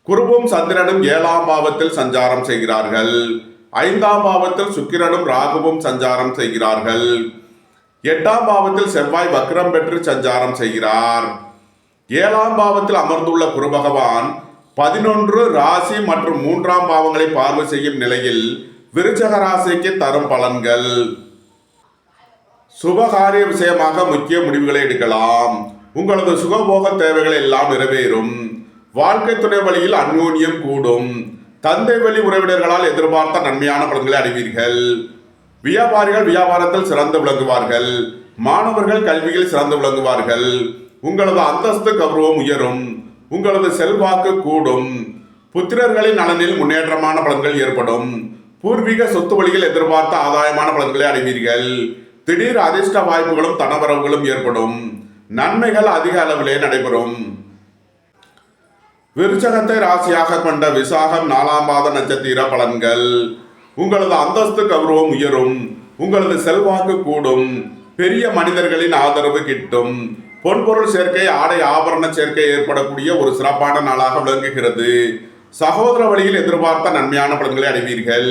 குருவும் சந்திரனும் 7ஆம் பாவத்தில் சஞ்சாரம் செய்கிறார்கள். 5ஆம் பாவத்தில் சுக்கிரனும் ராகுவும் சஞ்சாரம் செய்கிறார்கள். 8ஆம் பாவத்தில் செவ்வாய் வக்ரம் பெற்று சஞ்சாரம் செய்கிறார். 7ஆம் பாவத்தில் அமர்ந்துள்ள குரு பகவான் 11 ராசி மற்றும் 3ஆம் பாவங்களை பார்வை செய்யும் நிலையில் விருச்சக ராசிக்கு தரும் பலன்கள். சுபகாரிய விஷயமாக முக்கிய முடிவுகளை எடுக்கலாம். உங்களது சுகபோக தேவைகள் எல்லாம் நிறைவேறும். வாழ்க்கை துணை வழியில் அந்யோன்யம் கூடும். தந்தை வழி உறவினர்களால் எதிர்பார்த்த நன்மையான பலன்களை அடைவீர்கள். வியாபாரிகள் வியாபாரத்தில் சிறந்து விளங்குவார்கள். மாணவர்கள் கல்வியில் சிறந்து விளங்குவார்கள். உங்களது அந்தஸ்து கௌரவம் உயரும். உங்களது செல்வாக்கு கூடும். புத்திரர்களின் நலனில் முன்னேற்றமான பலன்கள் ஏற்படும். பூர்வீக சொத்து வழியில் எதிர்பார்த்த ஆதாயமான பலன்களை அடைவீர்கள். திடீர் அதிர்ஷ்ட வாய்ப்புகளும் தனவரவுகளும் ஏற்படும். நன்மைகள் அதிக அளவிலே நடைபெறும். விருச்சகத்தை ராசியாக கொண்ட விசாகம் 4ஆம் பாத நட்சத்திர பலன்கள். உங்களது அந்தஸ்து கௌரவம் உயரும். உங்களது செல்வாக்கு கூடும். பெரிய மனிதர்களின் ஆதரவு கிட்டும். பொன்பொருள் சேர்க்கை, ஆடை ஆபரண சேர்க்கை ஏற்படக்கூடிய ஒரு சிறப்பான நாளாக விளங்குகிறது. சகோதர வழியில் எதிர்பார்த்த நன்மையான பலன்களை அடைவீர்கள்.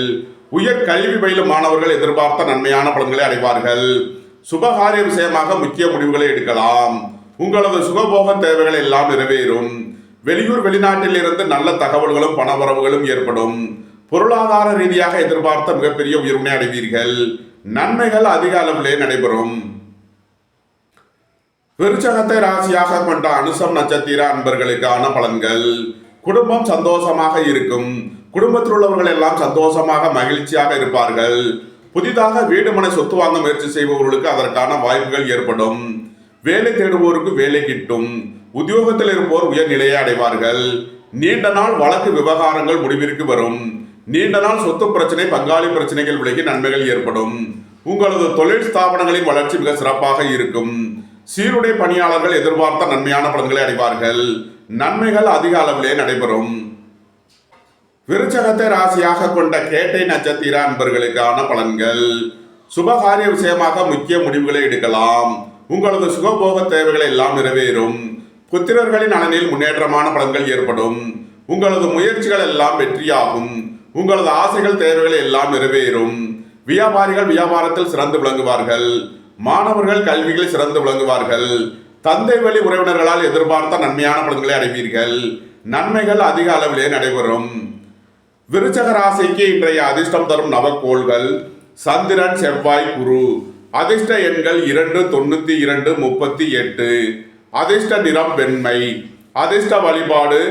உயர் கல்வி பயிலும் மாணவர்கள் எதிர்பார்த்த நன்மையான பலன்களை அடைவார்கள். சுபகாரிய விஷயமாக முக்கிய முடிவுகளை எடுக்கலாம். உங்களது சுகபோக தேவைகள் எல்லாம் நிறைவேறும். வெளியூர் வெளிநாட்டில் இருந்து நல்ல தகவல்களும் பணவரவுகளும் ஏற்படும். பொருளாதார ரீதியாக எதிர்பார்த்த மிகப்பெரிய உயர்வினை அடைவீர்கள். நன்மைகள் அதிக அளவிலே நடைபெறும். விருச்சகத்தை ராசியாக கொண்ட அனுசம் நட்சத்திர அன்பர்களுக்கான பலன்கள். குடும்பம் சந்தோஷமாக இருக்கும். குடும்பத்தில் உள்ளவர்கள் எல்லாம் சந்தோஷமாக மகிழ்ச்சியாக இருப்பார்கள். புதிதாக வீடு மனை சொத்து வாங்க முயற்சி செய்பவர்களுக்கு அதற்கான வாய்ப்புகள் ஏற்படும். வேலை தேடுவோருக்கு வேலை கிட்டும். உத்தியோகத்தில் இருப்போர் உயர்நிலையை அடைவார்கள். நீண்ட நாள் வழக்கு விவகாரங்கள் முடிவிற்கு வரும். நீண்ட நாள் சொத்து பிரச்சனை, பங்காளி பிரச்சனைகள் விலகி நன்மைகள் ஏற்படும். உங்களது தொழில் ஸ்தாபனங்களின் வளர்ச்சி மிக சிறப்பாக இருக்கும். சீருடை பணியாளர்கள் எதிர்பார்த்த நன்மையான பலன்களை அடைவார்கள். நன்மைகள் அதிக அளவிலே நடைபெறும். விருச்சகத்தை ராசியாக கொண்ட கேட்டை நட்சத்திர அன்பர்களுக்கான பலன்கள். சுபகாரிய விஷயமாக முக்கிய முடிவுகளை எடுக்கலாம். உங்களது சுகபோக தேவைகள் எல்லாம் நிறைவேறும். புத்திரர்களின் நலனில் முன்னேற்றமான பலன்கள் ஏற்படும். உங்களது முயற்சிகள் எல்லாம் வெற்றியாகும். உங்களது ஆசைகள் தேவைகள் எல்லாம் நிறைவேறும். வியாபாரிகள் வியாபாரத்தில் சிறந்து விளங்குவார்கள். மாணவர்கள் கல்வியில் சிறந்து விளங்குவார்கள். தந்தை வழி உறவினர்களால் எதிர்பார்த்த நன்மையான பலன்களை அடைவீர்கள். நன்மைகள் அதிக அளவிலே நடைபெறும். விருச்சக ராசிக்கு இன்றைய அதிர்ஷ்டம் தரும் நவக்கோள்கள் சந்திரன், செவ்வாய், குரு. அதிர்ஷ்ட எண்கள் 2, 92, 38. அதிர்ஷ்ட நிறம் வெண்மை. அதிர்ஷ்ட வழிபாடு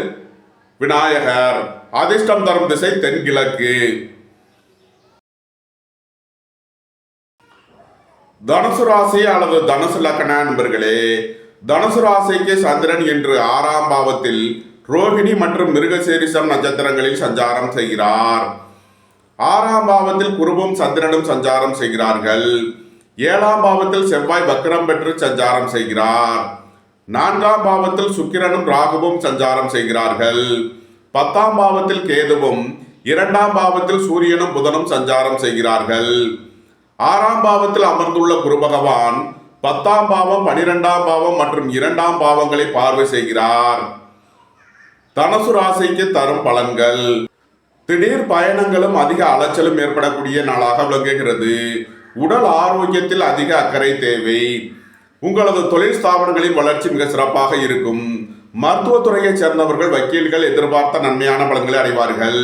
விநாயகர். அதிர்ஷ்டம் தரும் திசை தென்கிழக்கு. தனுசு ராசி அல்லது தனுசு லக்ன நண்பர்களே, தனுசு ராசிக்கு சந்திரன் இன்று 6ஆம் பாவத்தில் ரோகிணி மற்றும் மிருகசீரிஷம் நட்சத்திரங்களில் சஞ்சாரம் செய்கிறார். 6ஆம் பாவத்தில் குருவும் சந்திரனும் சஞ்சாரம் செய்கிறார்கள். 7ஆம் பாவத்தில் செவ்வாய் வக்ரம் பெற்று சஞ்சாரம் செய்கிறார். 4ஆம் பாவத்தில் சுக்கிரனும் ராகுவும் சஞ்சாரம் செய்கிறார்கள். 10ஆம் பாவத்தில் கேதுவும் 2ஆம் பாவத்தில் சூரியனும் புதனும் சஞ்சாரம் செய்கிறார்கள். 6ஆம் பாவத்தில் அமர்ந்துள்ள குரு பகவான் 10ஆம் பாவம், 12ஆம் பாவம் மற்றும் 2ஆம் பாவங்களை பார்வை செய்கிறார். தனுசு ராசிக்கு தரும் பலன்கள். திடீர் பயணங்களும் அதிக அலைச்சலும் ஏற்படக்கூடிய நாளாக விளங்குகிறது. உடல் ஆரோக்கியத்தில் அதிக அக்கறை தேவை. உங்களது தொழில் ஸ்தாபனங்களின் வளர்ச்சி மிக சிறப்பாக இருக்கும். மருத்துவத்துறையைச் சேர்ந்தவர்கள், வக்கீல்கள் எதிர்பார்த்த நன்மையான பலன்களை அடைவார்கள்.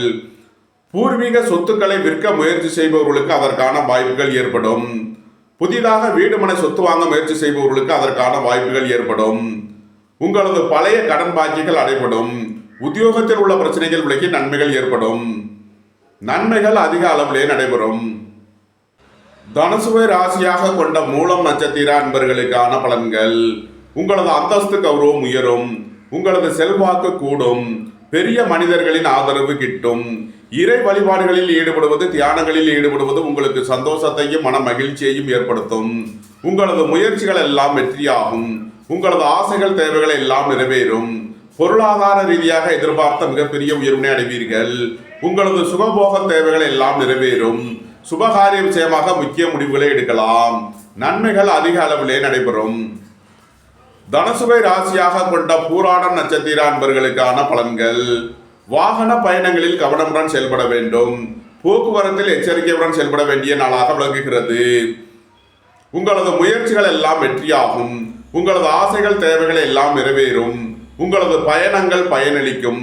பூர்வீக சொத்துக்களை விற்க முயற்சி செய்பவர்களுக்கு அதற்கான வாய்ப்புகள் ஏற்படும். புதிதாக வீடு மனை சொத்து வாங்க முயற்சி செய்பவர்களுக்கு அதற்கான வாய்ப்புகள் ஏற்படும். உங்களது பழைய கடன் பாக்கிகள் அடைபடும். உத்தியோகத்தில் உள்ள பிரச்சனைகள் விலகி நன்மைகள் ஏற்படும். நன்மைகள் அதிக அளவிலே நடைபெறும். தனுசுவை ராசியாக கொண்ட மூலம் நட்சத்திர அன்பர்களுக்கான பலன்கள். உங்களது அந்தஸ்து கௌரவம் உயரும். உங்களது செல்வாக்கு கூடும். பெரிய மனிதர்களின் ஆதரவு கிட்டும். இறை வழிபாடுகளில் ஈடுபடுவது, தியானங்களில் ஈடுபடுவது உங்களுக்கு சந்தோஷத்தையும் மன மகிழ்ச்சியையும் ஏற்படுத்தும். உங்களது முயற்சிகள் எல்லாம் வெற்றியாகும். உங்களது ஆசைகள், தேவைகள் எல்லாம் நிறைவேறும். பொருளாதார ரீதியாக எதிர்பார்த்த மிகப்பெரிய உயர்வினை அடைவீர்கள். உங்களது சுகபோக தேவைகள் எல்லாம் நிறைவேறும். சுபகாரிய விஷயமாக முக்கிய முடிவுகளை எடுக்கலாம். நன்மைகள் அதிக அளவிலே நடைபெறும். தனுசுவை ராசியாக கொண்ட பூராடம் நட்சத்திர அன்பர்களுக்கான பலன்கள். வாகன பயணங்களில் கவனமுடன் செயல்பட வேண்டும். போக்குவரத்தில் எச்சரிக்கையுடன் செயல்பட வேண்டிய நாளாக விளங்குகிறது. உங்களது முயற்சிகள் எல்லாம் வெற்றியாகும். உங்களது ஆசைகள், தேவைகள் எல்லாம் நிறைவேறும். உங்களது பயணங்கள் பயனளிக்கும்.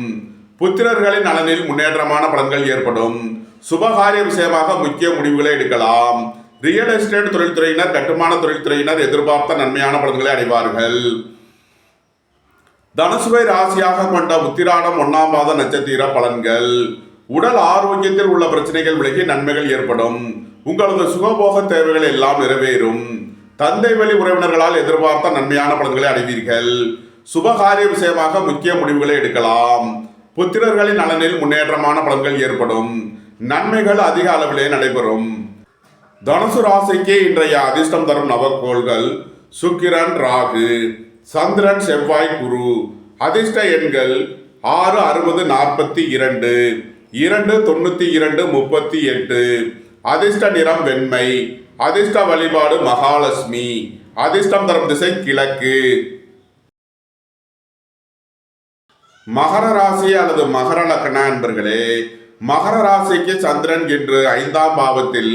புத்திரர்களின் நலனில் முன்னேற்றமான பலன்கள் ஏற்படும். சுபகாரிய விஷயமாக முக்கிய முடிவுகளை எடுக்கலாம். ரியல் எஸ்டேட் தொழில்துறையினர், கட்டுமான தொழில்துறையினர் எதிர்பார்த்த நன்மையான பலன்களை அடைவார்கள். தனுசுவை ராசியாக கொண்ட உத்திராடம் 1ஆம் பாத நட்சத்திர பலன்கள். உடல் ஆரோக்கியத்தில் உள்ள பிரச்சனைகள் விலகி நன்மைகள் ஏற்படும். உங்களது சுகபோக தேவைகள் எல்லாம் நிறைவேறும். தந்தை வழி உறவினர்களால் எதிர்பார்த்த நன்மையான பலன்களை அடைவீர்கள். சுபகாரிய விஷயமாக முக்கிய முடிவுகளை எடுக்கலாம். புத்திரர்களின் நலனில் முன்னேற்றமான பலன்கள் ஏற்படும். நன்மைகள் அதிக அளவிலே நடைபெறும். தனுசு ராசிக்கு இன்றைய அதிர்ஷ்டம் தரும் நவக்கோள்கள் சுக்கிரன், ராகு. சந்திரன், செவ்வாய், குரு. அதிர்ஷ்ட எண்கள் 6, 60, 42, 2, 92, 38. அதிர்ஷ்ட நிறம் வெண்மை. அதிர்ஷ்ட வழிபாடு மகாலட்சுமி. அதிர்ஷ்டம் தரும் திசை கிழக்கு. மகர ராசி அல்லது மகர லக்ன அன்பர்களே, மகர ராசிக்கு சந்திரன் இன்று 5ஆம் பாவத்தில்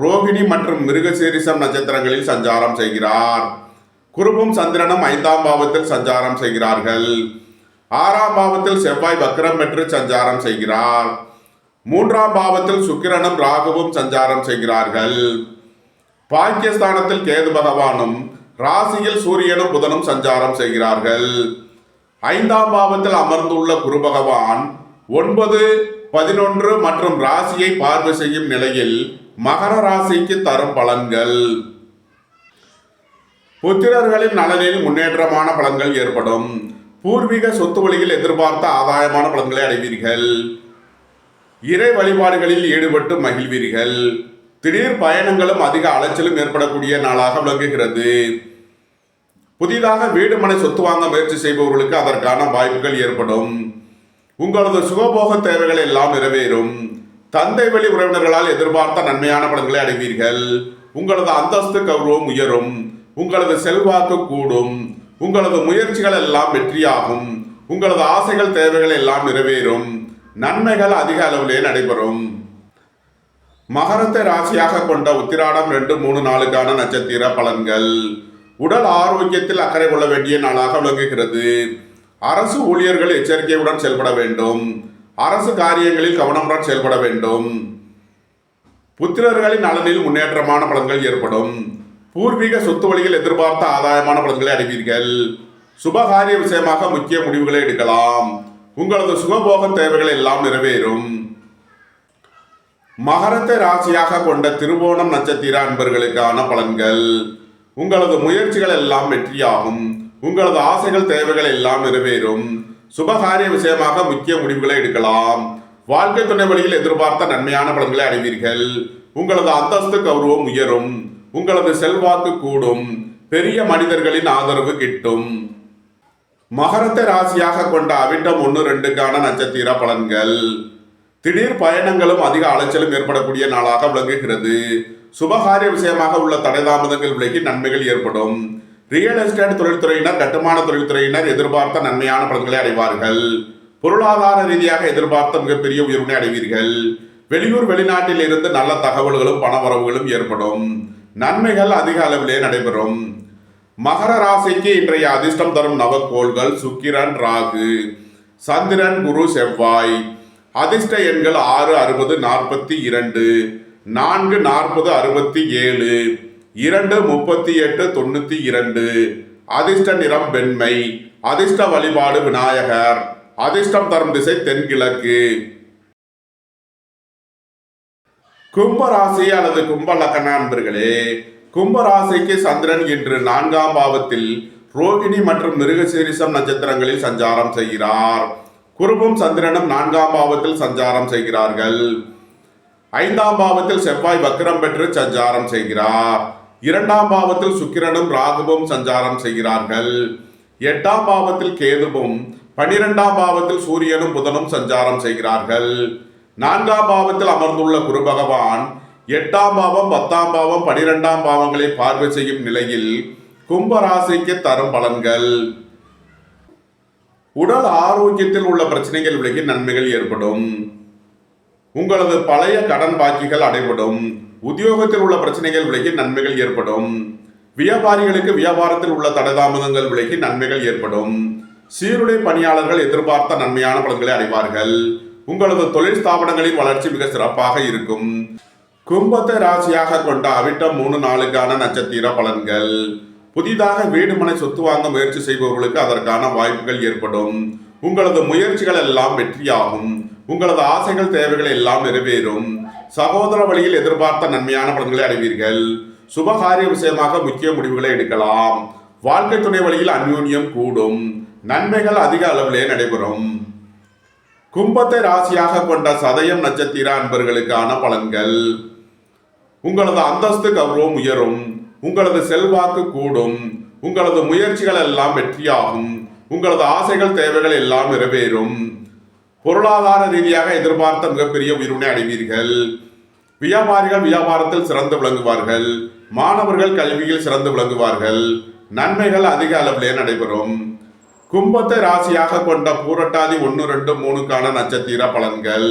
ரோகிணி மற்றும் மிருகசீரிஷம் நட்சத்திரங்களில் சஞ்சாரம் செய்கிறார். குருவும் சந்திரனும் 5ஆம் பாவத்தில் சஞ்சாரம் செய்கிறார்கள். 6ஆம் பாவத்தில் செவ்வாய் வக்ரம் பெற்று சஞ்சாரம் செய்கிறார். 3ஆம் பாவத்தில் சுக்கிரனும் ராகுவும் சஞ்சாரம் செய்கிறார்கள். பாக்கியஸ்தானத்தில் கேது பகவானும், ராசியில் சூரியனும் புதனும் சஞ்சாரம் செய்கிறார்கள். 5ஆம் பாவத்தில் அமர்ந்துள்ள குரு பகவான் 9, 11 மற்றும் ராசியை பார்வை செய்யும் நிலையில் மகர ராசிக்கு தரும் பலன்கள். புத்திரர்களின் நலனில் முன்னேற்றமான பலன்கள் ஏற்படும். பூர்வீக சொத்து வழியில் எதிர்பார்த்த ஆதாயமான பலன்களை அடைவீர்கள். இறை வழிபாடுகளில் ஈடுபட்டு மகிழ்வீர்கள். திடீர் பயணங்களும் அதிக அலைச்சலும் ஏற்படக்கூடிய நாளாக விளங்குகிறது. புதிதாக வீடு மனை சொத்து வாங்க முயற்சி செய்பவர்களுக்கு அதற்கான வாய்ப்புகள் ஏற்படும். உங்களது சுகபோக தேவைகள் எல்லாம் நிறைவேறும். தந்தை வழி உறவினர்களால் எதிர்பார்த்த நன்மையான பலன்களை அடைவீர்கள். உங்களது அந்தஸ்து கௌரவம் உயரும். உங்களது செல்வாக்கு கூடும். உங்களது முயற்சிகள் எல்லாம் வெற்றியாகும். உங்களது ஆசைகள், தேவைகள் எல்லாம் நிறைவேறும். நன்மைகள் அதிக அளவிலே நடைபெறும். மகரத்தை ராசியாக கொண்ட உத்திராடம் 2, 3, 4க்கான நட்சத்திர பலன்கள். உடல் ஆரோக்கியத்தில் அக்கறை கொள்ள வேண்டிய நாளாக விளங்குகிறது. அரசு ஊழியர்கள் எச்சரிக்கையுடன் செயல்பட வேண்டும். அரசு காரியங்களில் கவனமுடன் செயல்பட வேண்டும். புத்திரர்களின் நலனில் முன்னேற்றமான பலன்கள் ஏற்படும். பூர்வீக சொத்து வழியில் எதிர்பார்த்த ஆதாயமான பலன்களை அடைவீர்கள். சுபகாரிய விஷயமாக முக்கிய முடிவுகளை எடுக்கலாம். உங்களது சுகபோக தேவைகள் எல்லாம் நிறைவேறும். மகரத்தை ராசியாக கொண்ட திருவோணம் நட்சத்திர அன்பர்களுக்கான பலன்கள். உங்களது முயற்சிகள் எல்லாம் வெற்றியாகும். உங்களது ஆசைகள் தேவைகள் எல்லாம் நிறைவேறும். சுபகாரிய விஷயமாக முக்கிய முடிவுகளை எடுக்கலாம். வாழ்க்கை துணை வழியில் எதிர்பார்த்த நன்மையான பலன்களை அடைவீர்கள். உங்களது அந்தஸ்து கௌரவம் உயரும். உங்களது செல்வாக்கு கூடும். பெரிய மனிதர்களின் ஆதரவு கிட்டும். மகரத்தை ராசியாக கொண்ட அவிட்டம் 1-2க்கான நட்சத்திர பலன்கள். திடீர் பயணங்களும் அதிக அலைச்சலும் ஏற்படக்கூடிய நாளாக விளங்குகிறது. சுபகாரிய விஷயமாக உள்ள தடைதாமதங்கள் விலகி நன்மைகள் ஏற்படும். ரியல் எஸ்டேட் தொழில்துறையினர், கட்டுமான தொழில்துறையினர் எதிர்பார்த்த நன்மையான பலன்களை அடைவார்கள். பொருளாதார ரீதியாக எதிர்பார்த்த மிகப்பெரிய உயர்வினை அடைவீர்கள். வெளியூர் வெளிநாட்டில் இருந்து நல்ல தகவல்களும் பணவரவுகளும் ஏற்படும். நன்மைகள் அதிக அளவிலே நடைபெறும். மகர ராசிக்கு இன்றைய அதிர்ஷ்டம் தரும் நவக்கோள்கள் சுக்கிரன், ராகு, சந்திரன், குரு, செவ்வாய். அதிர்ஷ்ட எண்கள் 6, 60, 42, 4, 40, 67, 2, 38, 92. அதிர்ஷ்ட நிறம் வெண்மை. அதிர்ஷ்ட வழிபாடு விநாயகர். அதிர்ஷ்டம் தரும் திசை தென்கிழக்கு. கும்பராசி அல்லது கும்ப லக்ன அன்பர்களே, கும்பராசிக்கு சந்திரன் இன்று 4ஆம் பாவத்தில் ரோகிணி மற்றும் மிருகசீரிஷம் நட்சத்திரங்களில் சஞ்சாரம் செய்கிறார். குருவும் சந்திரனும் 4ஆம் பாவத்தில் சஞ்சாரம் செய்கிறார்கள். 5ஆம் பாவத்தில் செவ்வாய் வக்ரம் பெற்று சஞ்சாரம் செய்கிறார். 2ஆம் பாவத்தில் சுக்கிரனும் ராகுவும் சஞ்சாரம் செய்கிறார்கள். 8ஆம் பாவத்தில் கேதுவும் 12ஆம் பாவத்தில் சூரியனும் புதனும் சஞ்சாரம் செய்கிறார்கள். 4ஆம் பாவத்தில் அமர்ந்துள்ள குரு பகவான் 8ஆம் பாவம், 10ஆம் பாவம், 12ஆம் பாவங்களை பார்வை செய்யும் நிலையில் கும்பராசிக்கு தரும் பலன்கள். உடல் ஆரோக்கியத்தில் உள்ள பிரச்சனைகள் விலகி நன்மைகள் ஏற்படும். உங்களது பழைய கடன் பாக்கிகள் அடைபடும். உத்தியோகத்தில் உள்ள பிரச்சனைகள் விலகி நன்மைகள் ஏற்படும். வியாபாரிகளுக்கு வியாபாரத்தில் உள்ள தடைதாமதங்கள் விலகி நன்மைகள் ஏற்படும். சீருடை பணியாளர்கள் எதிர்பார்த்த நன்மையான பலன்களை அடைவார்கள். உங்களது தொழில் ஸ்தாபனங்களின் வளர்ச்சி மிக சிறப்பாக இருக்கும். கும்பத்தை ராசியாக கொண்ட அவிட்டம் 3-4க்கான நட்சத்திர பலன்கள். புதிதாக வீடு மனை சொத்து வாங்க முயற்சி செய்பவர்களுக்கு அதற்கான வாய்ப்புகள் ஏற்படும். உங்களது முயற்சிகள் எல்லாம் வெற்றியாகும். உங்களது ஆசைகள் தேவைகள் எல்லாம் நிறைவேறும். சகோதர வழியில் எதிர்பார்த்த நன்மையான பலன்களை அடைவீர்கள். சுபகாரிய விஷயமாக முக்கிய முடிவுகளை எடுக்கலாம். வாழ்க்கை துணை வழியில் அந்யோன்யம் கூடும். நன்மைகள் அதிக அளவிலே நடைபெறும். கும்பத்தை ராசியாக கொண்ட சதயம் நட்சத்திர அன்பர்களுக்கான பலன்கள். உங்களது அந்தஸ்து கௌரவம் உயரும். உங்களது செல்வாக்கு கூடும். உங்களது முயற்சிகள் எல்லாம் வெற்றியாகும். உங்களது ஆசைகள் தேவைகள் எல்லாம் நிறைவேறும். பொருளாதார ரீதியாக எதிர்பார்த்த மிகப்பெரிய உயர்வினை அடைவீர்கள். வியாபாரிகள் வியாபாரத்தில் சிறந்து விளங்குவார்கள். மாணவர்கள் கல்வியில் சிறந்து விளங்குவார்கள். நன்மைகள் அதிக அளவிலே நடைபெறும். கும்பத்தை ராசியாக கொண்ட பூரட்டாதி 1-2-3க்கான நட்சத்திர பலன்கள்.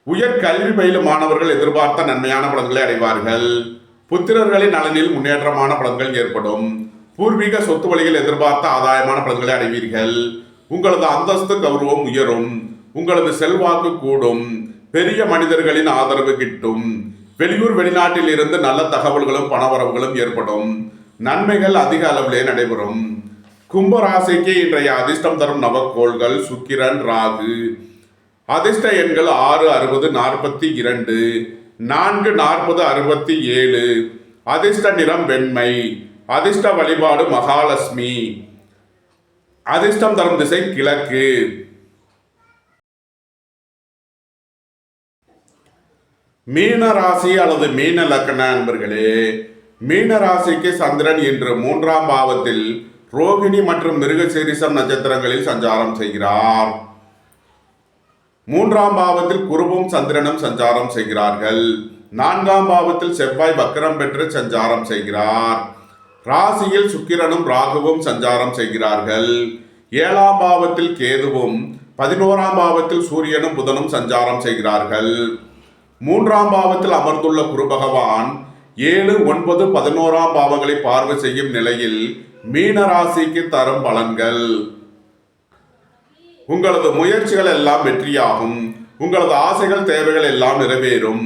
உயர் கல்வி பயிலும் மாணவர்கள் எதிர்பார்த்த நன்மையான பலன்களை அடைவார்கள். புத்திரர்களின் நலனில் முன்னேற்றமான பலன்கள் ஏற்படும். பூர்வீக சொத்து வழியில் எதிர்பார்த்த ஆதாயமான பலன்களை அடைவீர்கள். உங்களது அந்தஸ்து கௌரவம் உயரும். உங்களது செல்வாக்கு கூடும். பெரிய மனிதர்களின் ஆதரவு கிட்டும். வெளியூர் வெளிநாட்டில் இருந்து நல்ல தகவல்களும் பணவரவுகளும் ஏற்படும். நன்மைகள் அதிக அளவிலே நடைபெறும். கும்பராசிக்கு இன்றைய அதிர்ஷ்டம் தரும் நவக்கோள்கள் சுக்கிரன், ராகு. அதிர்ஷ்ட எண்கள் 6, 60, 42, 4, 40, 67. அதிர்ஷ்ட நிறம் வெண்மை. அதிர்ஷ்ட வழிபாடு மகாலட்சுமி. அதிர்ஷ்டம் தரும் திசை கிழக்கு. மீன ராசி அல்லது மீன லக்ன அன்பர்களே, மீன ராசிக்கு சந்திரன் இன்று 3ஆம் பாவத்தில் ரோகிணி மற்றும் மிருகசீரிஷம் நட்சத்திரங்களில் சஞ்சாரம் செய்கிறார். 3ஆம் பாவத்தில் குருவும் சந்திரனும் சஞ்சாரம் செய்கிறார்கள். 4ஆம் பாவத்தில் செவ்வாய் வக்ரம் பெற்று சஞ்சாரம் செய்கிறார். ராசியில் சுக்கிரனும் ராகுவும் சஞ்சாரம் செய்கிறார்கள். 7ஆம் பாவத்தில் கேதுவும் 11ஆம் பாவத்தில் சூரியனும் புதனும் சஞ்சாரம் செய்கிறார்கள். 3ஆம் பாவத்தில் அமர்ந்துள்ள குரு பகவான் 7, 9, 11ஆம் பாவங்களை பார்வை செய்யும் நிலையில் மீன ராசிக்கு தரும் பலன்கள். உங்களது முயற்சிகள் எல்லாம் வெற்றியாகும். உங்களது ஆசைகள் தேவைகள் எல்லாம் நிறைவேறும்.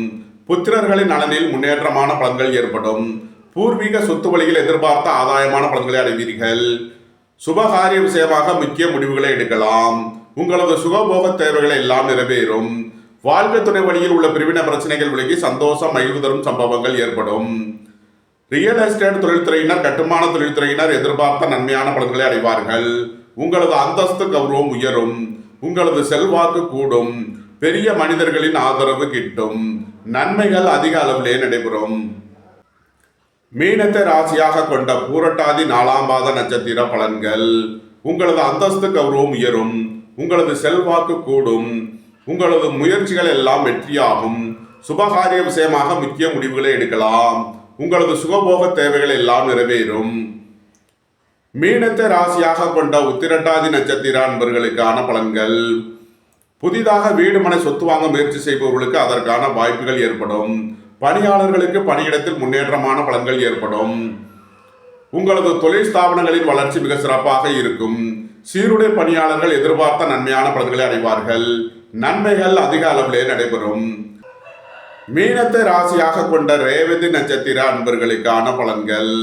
புத்திரர்களின் நலனில் முன்னேற்றமான பலன்கள் ஏற்படும். பூர்வீக சொத்து வழியில் எதிர்பார்த்த ஆதாயமான பலன்களை அடைவீர்கள். சுபகாரிய விஷயமாக முக்கிய முடிவுகளை எடுக்கலாம். உங்களது சுகபோக தேவைகள் எல்லாம் நிறைவேறும். வாழ்க்கை துணை வழியில் உள்ள பிரிவின பிரச்சனைகள் விலகி சந்தோஷம் மகிழ்வு தரும் சம்பவங்கள் ஏற்படும். ரியல் எஸ்டேட் தொழில்துறையினர், கட்டுமான தொழில்துறையினர் எதிர்பார்த்த நன்மையான பலன்களை அடைவார்கள். உங்களது அந்தஸ்து கௌரவம் உயரும். உங்களது செல்வாக்கு கூடும். பெரிய மனிதர்களின் ஆதரவு கிட்டும். நன்மைகள் அதிக அளவிலே நடைபெறும். மீனத்தை ராசியாக கொண்ட பூரட்டாதி 4ஆம் பாத நட்சத்திர பலன்கள். உங்களது அந்தஸ்து கௌரவம் உயரும். உங்களது செல்வாக்கு கூடும். உங்களது முயற்சிகள் எல்லாம் வெற்றியாகும். சுபகாரிய விஷயமாக முக்கிய முடிவுகளை எடுக்கலாம். உங்களது சுகபோக தேவைகள் எல்லாம் நிறைவேறும். மீனத்தை ராசியாக கொண்ட உத்திரட்டாதி நட்சத்திர அன்பர்களுக்கான பலன்கள். புதிதாக வீடு மனை சொத்து வாங்க முயற்சி செய்பவர்களுக்கு அதற்கான வாய்ப்புகள் ஏற்படும். பணியாளர்களுக்கு பணியிடத்தில் முன்னேற்றமான பலன்கள் ஏற்படும். உங்களது தொழில் ஸ்தாபனங்களின் வளர்ச்சி மிக சிறப்பாக இருக்கும். சீருடை பணியாளர்கள் எதிர்பார்த்த நன்மையான பலன்களை அடைவார்கள். நன்மைகள் அதிக அளவிலே நடைபெறும். மீனத்தை ராசியாக கொண்ட ரேவதி நட்சத்திர அன்பர்களுக்கான பலன்கள்.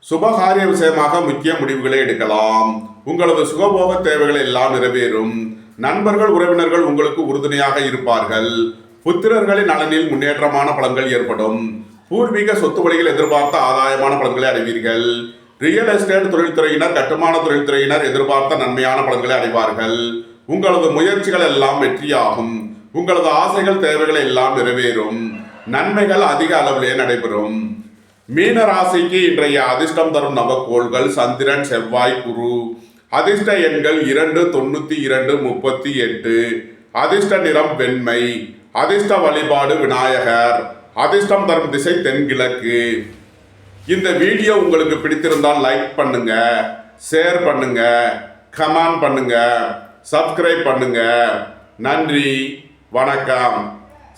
சுபகாரிய விஷயமாக முக்கிய முடிவுகளை எடுக்கலாம். உங்களது சுகபோக தேவைகள் எல்லாம் நிறைவேறும். நண்பர்கள் உறவினர்கள் உங்களுக்கு உறுதுணையாக இருப்பார்கள். புத்திரர்களின் நலனில் முன்னேற்றமான பலன்கள் ஏற்படும். பூர்வீக சொத்து வழியில் எதிர்பார்த்த ஆதாயமான பலன்களை அடைவீர்கள். ரியல் எஸ்டேட் தொழில்துறையினர், கட்டுமான தொழில்துறையினர் எதிர்பார்த்த நன்மையான பலன்களை அடைவார்கள். உங்களது முயற்சிகள் எல்லாம் வெற்றியாகும். உங்களது ஆசைகள் தேவைகள் எல்லாம் நிறைவேறும். நன்மைகள் அதிக அளவிலே நடைபெறும். மீன ராசிக்கு இன்றைய அதிர்ஷ்டம் தரும் நவக்கோள்கள் சந்திரன், செவ்வாய், குரு. அதிர்ஷ்ட எண்கள் 2, 92, 38. அதிர்ஷ்ட நிறம் வெண்மை. அதிர்ஷ்ட வழிபாடு விநாயகர். அதிர்ஷ்டம் தரும் திசை தென்கிழக்கு. இந்த வீடியோ உங்களுக்கு பிடித்திருந்தால் லைக் பண்ணுங்க, ஷேர் பண்ணுங்க, கமெண்ட் பண்ணுங்க, சப்ஸ்கிரைப் பண்ணுங்க. நன்றி, வணக்கம்.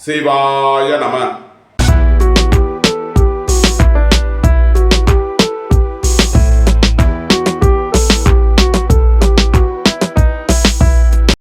சிவாய நம.